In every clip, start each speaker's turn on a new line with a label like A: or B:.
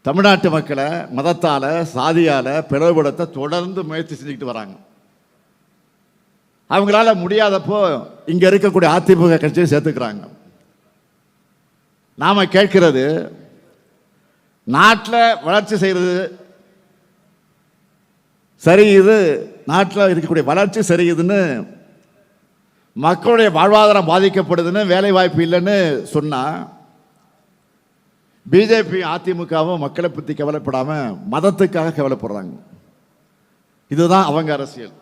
A: தமிழ்நாட்டு மக்களை மதத்தால் சாதியால் பிளவுபடுத்த தொடர்ந்து முயற்சி செஞ்சுக்கிட்டு வராங்க. அவங்களால முடியாதப்போ இங்கே இருக்கக்கூடிய அதிமுக கட்சியை சேர்த்துக்கிறாங்க. நாம் கேட்கிறது, நாட்டில் வளர்ச்சி செய்கிறது சரியுது, நாட்டில் இருக்கக்கூடிய வளர்ச்சி சரியுதுன்னு, மக்களுடைய வாழ்வாதாரம் பாதிக்கப்படுதுன்னு, வேலை வாய்ப்பு இல்லைன்னு சொன்னால் பிஜேபி அதிமுகவும் மக்களை பற்றி கவலைப்படாமல் மதத்துக்காக கவலைப்படுறாங்க. இதுதான் அவங்க அரசியல்.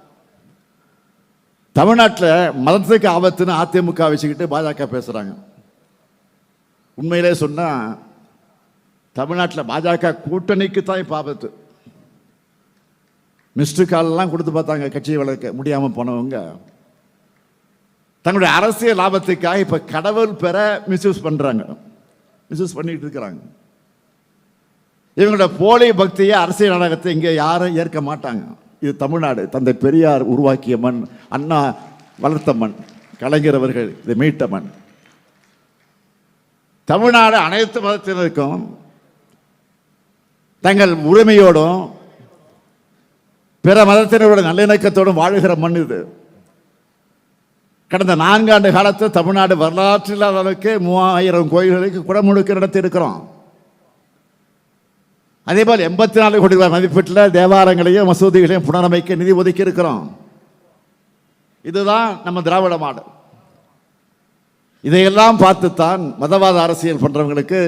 A: தமிழ்நாட்டில் மதத்துக்கு ஆபத்துன்னு அதிமுக வச்சுக்கிட்டு பாஜக பேசுகிறாங்க. உண்மையிலே சொன்னால் தமிழ்நாட்டில் பாஜக கூட்டணிக்கு தான் இப்போ ஆபத்து. மிஸ்டு கால்லாம் கொடுத்து பார்த்தாங்க கட்சியை வளர்க்க முடியாமல் போனவங்க. தங்களுடைய அரசியல் லாபத்துக்காக இப்போ கடவுள் பெற மிஸ்யூஸ் பண்ணுறாங்க, மிஸ்யூஸ் பண்ணிட்டு இருக்கிறாங்க. இவங்களோட போலி பக்தியை, அரசியல் நாடகத்தை இங்கே யாரும் ஏற்க மாட்டாங்க. இது தமிழ்நாடு, தந்தை பெரியார் உருவாக்கிய மண், அண்ணா வளர்த்த மண், கலைஞர் அவர்கள் இதை மீட்ட மண். தமிழ்நாடு அனைத்து மதத்தினருக்கும் தங்கள் உரிமையோடும் பிற மதத்தினரோட நல்லிணக்கத்தோடும் வாழுகிற மண் இது. கடந்த 4 ஆண்டு காலத்தில் தமிழ்நாடு வரலாற்றில் அளவுக்கு 3000 கோயில்களுக்கு குடமுழுக்கு நடத்தி இருக்கிறோம். அதே போல் 84 கோடி ரூபாய் மதிப்பீட்டில் தேவாலயங்களையும் மசூதிகளையும் புனரமைக்க நிதி ஒதுக்கி இருக்கிறோம். இதுதான் நம்ம திராவிட மாடல். இதையெல்லாம் பார்த்துத்தான் மதவாத அரசியல் பண்றவங்களுக்கு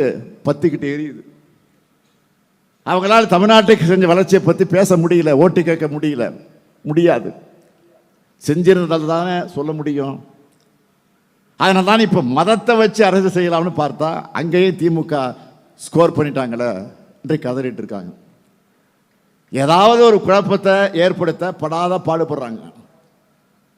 A: பத்திக்கிட்டு எரியுது. அவங்களால் தமிழ்நாட்டுக்கு செஞ்ச வளர்ச்சியை பற்றி பேச முடியல, ஓட்டு கேட்க முடியாது. செஞ்சிருந்தால் தானே சொல்ல முடியும். அதனால தான் இப்போ மதத்தை வச்சு அரசு செய்யலாம்னு பார்த்தா அங்கேயும் திமுக ஸ்கோர் பண்ணிட்டாங்களே என்று கதறிட்டு இருக்காங்க. ஏதாவது ஒரு குழப்பத்தை ஏற்படுத்த படாத பாடுபடுறாங்க.